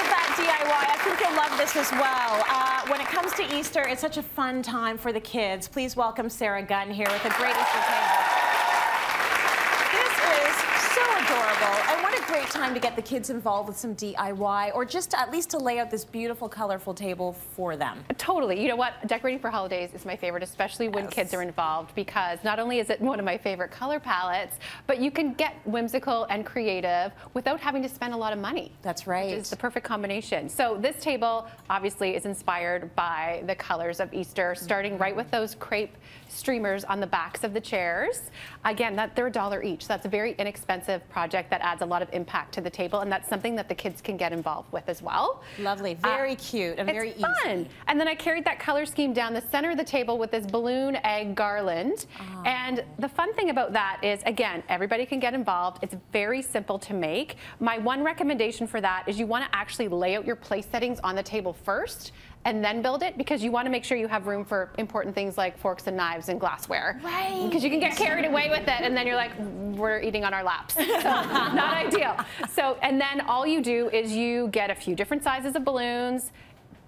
with that DIY. I think you'll love this as well. When it comes to Easter, it's such a fun time for the kids. Please welcome Sarah Gunn here with a great Easter table. This is so adorable, and what a great time to get the kids involved with some DIY, or just at least to lay out this beautiful, colorful table for them. Totally. You know what? Decorating for holidays is my favorite, especially when kids are involved, because not only is it one of my favorite color palettes, but you can get whimsical and creative without having to spend a lot of money. That's right. Which is the perfect combination. So this table obviously is inspired by the colors of Easter, starting right with those crepe streamers on the backs of the chairs. Again, they're $1 each. So that's a very inexpensive project that adds a lot of impact to the table, and that's something that the kids can get involved with as well. Lovely, very cute and very easy. Fun. And then I carried that color scheme down the center of the table with this balloon egg garland. And the fun thing about that is, again, everybody can get involved. It's very simple to make. My one recommendation for that is you want to actually lay out your place settings on the table first and then build it, because you want to make sure you have room for important things like forks and knives and glassware. Right. Because you can get carried away with it, and then you're like, we're eating on our laps. So, not ideal. So, and then all you do is you get a few different sizes of balloons,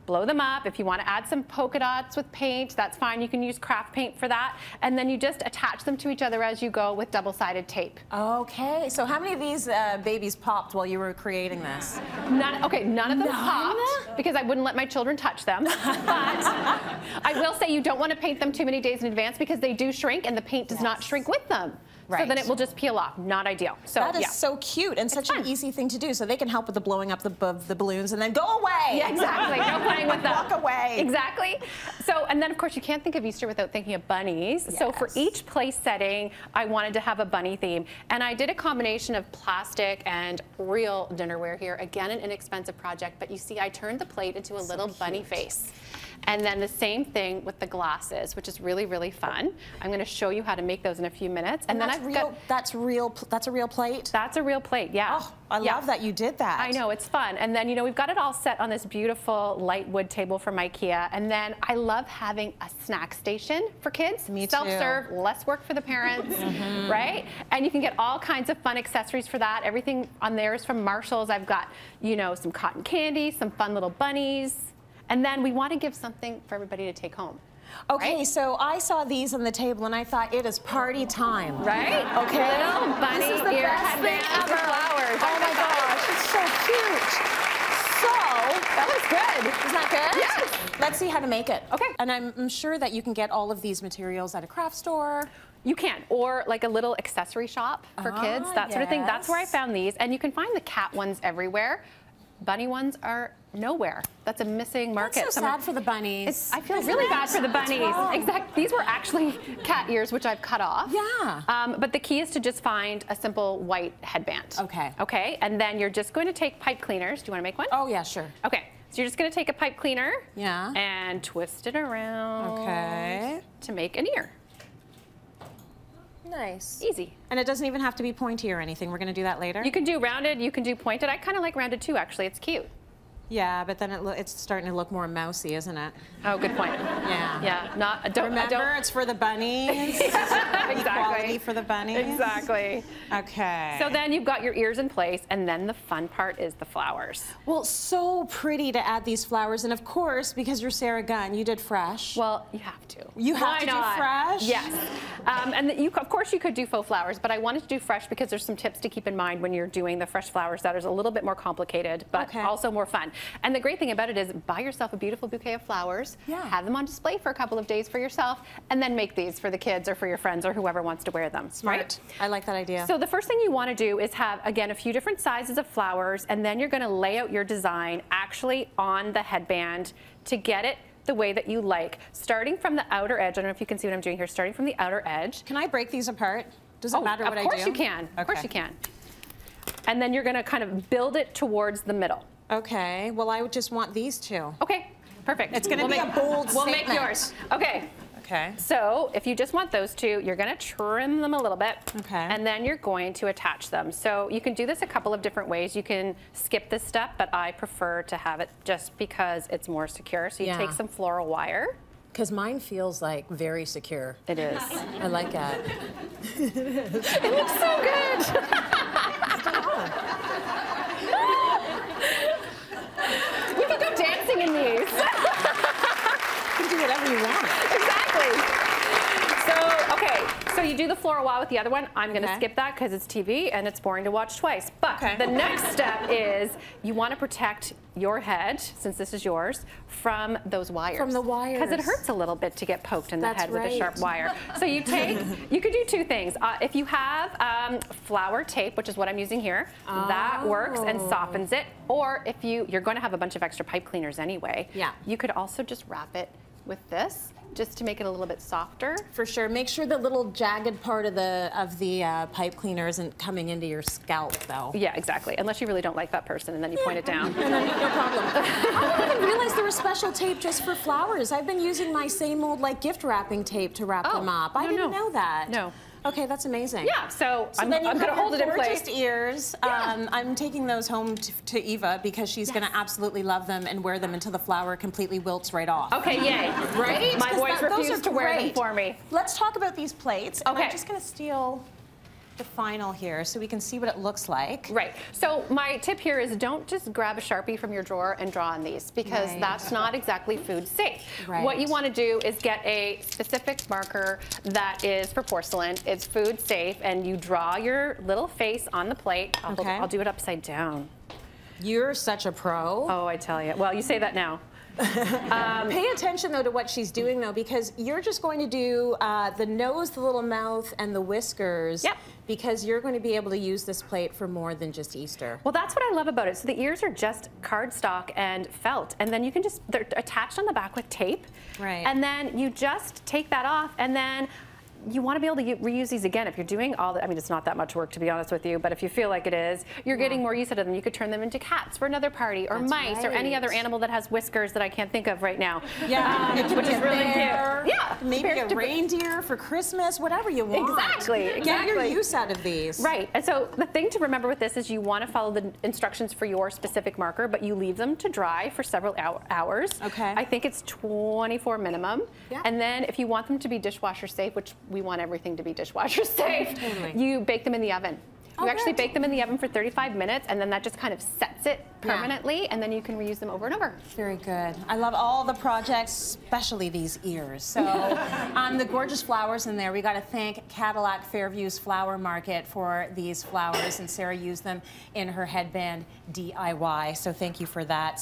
blow them up. If you want to add some polka dots with paint, that's fine. You can use craft paint for that. And then you just attach them to each other as you go with double-sided tape. Okay, so how many of these babies popped while you were creating this? None of them popped, because I wouldn't let my children touch them. But I will say you don't want to paint them too many days in advance, because they do shrink and the paint does not shrink with them. Right. So then it will just peel off. Not ideal. So that is so cute and such an easy thing to do. So they can help with the blowing up the balloons and then go away. Yeah, exactly. No playing with them. Walk away. Exactly. So, and then of course you can't think of Easter without thinking of bunnies. Yes. So for each place setting, I wanted to have a bunny theme. And I did a combination of plastic and real dinnerware here. Again, an inexpensive project, but you see I turned the plate into a little bunny face. And then the same thing with the glasses, which is really, really fun. I'm going to show you how to make those in a few minutes. And then that's a real plate? That's a real plate, yeah. Oh, I love that you did that. I know, it's fun. And then, you know, we've got it all set on this beautiful light wood table from IKEA. And then I love having a snack station for kids. Me too. Self-serve, less work for the parents, right? And you can get all kinds of fun accessories for that. Everything on there is from Marshall's. I've got, you know, some cotton candy, some fun little bunnies. And then we want to give something for everybody to take home. Okay, right? So I saw these on the table and I thought, it is party time. Right? Okay. Little bunny this is the ear best thing ever. Flowers. Oh my gosh, it's so cute. So, that looks good. Isn't that good? Yes. Let's see how to make it. Okay. And I'm sure that you can get all of these materials at a craft store. You can, or like a little accessory shop for kids, that sort of thing. That's where I found these. And you can find the cat ones everywhere. Bunny ones are nowhere. That's a missing market. That's so sad for the bunnies. I feel really bad for the bunnies. Exactly. These were actually cat ears, which I've cut off. Yeah. But the key is to just find a simple white headband. Okay. Okay. And then you're just going to take pipe cleaners. Do you want to make one? Oh yeah, sure. Okay. So you're just going to take a pipe cleaner. Yeah. And twist it around. Okay. To make an ear. Nice. Easy. And it doesn't even have to be pointy or anything. We're going to do that later. You can do rounded, you can do pointed. I kind of like rounded too, actually. It's cute. Yeah, but then it's starting to look more mousy, isn't it? Oh, good point. Yeah. Yeah. Remember, it's for the bunnies. Exactly. Equality for the bunnies. Exactly. Okay. So then you've got your ears in place, and then the fun part is the flowers. Well, so pretty to add these flowers, and of course, because you're Sarah Gunn, you did fresh. Well, you have to. You have to do fresh? Yes. And of course you could do faux flowers, but I wanted to do fresh because there's some tips to keep in mind when you're doing the fresh flowers that is a little bit more complicated, but also more fun. And the great thing about it is buy yourself a beautiful bouquet of flowers, have them on display for a couple of days for yourself, and then make these for the kids or for your friends or whoever wants to wear them. Smart. Right? I like that idea. So the first thing you want to do is have, again, a few different sizes of flowers, and then you're going to lay out your design actually on the headband to get it the way that you like. Starting from the outer edge, I don't know if you can see what I'm doing here, starting from the outer edge. Can I break these apart? Does it matter what I do? Of course you can. Of course you can. And then you're going to kind of build it towards the middle. Okay, well, I would just want these two. Okay, perfect. It's going to be a bold statement. We'll make yours. Okay. Okay. So if you just want those two, you're going to trim them a little bit. Okay. And then you're going to attach them. So you can do this a couple of different ways. You can skip this step, but I prefer to have it just because it's more secure. So you take some floral wire. Because mine feels like very secure. It is. I like that. It looks so good. do the floral while with the other one. I'm going to skip that because it's TV and it's boring to watch twice. But the next step is you want to protect your head, since this is yours, from those wires. From the wires. Because it hurts a little bit to get poked in the head with a sharp wire. So you could do two things. If you have flour tape, which is what I'm using here, that works and softens it. Or if you're going to have a bunch of extra pipe cleaners anyway, you could also just wrap it with this, just to make it a little bit softer. For sure. Make sure the little jagged part of the pipe cleaner isn't coming into your scalp, though. Yeah, exactly. Unless you really don't like that person, and then you point it down. And then, no problem. I didn't even realize there was special tape just for flowers. I've been using my same old gift wrapping tape to wrap them up. I didn't know that. No. Okay, that's amazing. Yeah, so I'm going to hold it in place. Gorgeous ears. I'm taking those home to Eva because she's going to absolutely love them and wear them until the flower completely wilts right off. Okay, yay. Right? My boys refuse to wear them for me. Let's talk about these plates. And I'm just going to steal the final here so we can see what it looks like. Right. So my tip here is don't just grab a Sharpie from your drawer and draw on these, because that's not exactly food safe. What you want to do is get a specific marker that is for porcelain. It's food safe, and you draw your little face on the plate. I'll do it upside down. You're such a pro. Oh, I tell you. Well, you say that now. Pay attention though to what she's doing though, because you're just going to do the nose, the little mouth, and the whiskers. Because you're going to be able to use this plate for more than just Easter. Well, that's what I love about it. So the ears are just cardstock and felt, and then you can they're attached on the back with tape. Right. And then you just take that off, and then you want to be able to reuse these again. If you're doing all I mean, it's not that much work, to be honest with you, but if you feel like it is, you're getting more use out of them. You could turn them into cats for another party, or mice, or any other animal that has whiskers that I can't think of right now. Yeah, which is really cute. Yeah, maybe a reindeer for Christmas, whatever you want. Exactly. Get your use out of these. Right, and so the thing to remember with this is you want to follow the instructions for your specific marker, but you leave them to dry for several hours. Okay. I think it's 24 minimum. Yeah. And then if you want them to be dishwasher safe, which we want everything to be dishwasher safe, you bake them in the oven. You actually bake them in the oven for 35 minutes, and then that just kind of sets it permanently, and then you can reuse them over and over. Very good. I love all the projects, especially these ears. So the gorgeous flowers in there. We got to thank Cadillac Fairview's Flower Market for these flowers, and Sarah used them in her headband DIY. So thank you for that.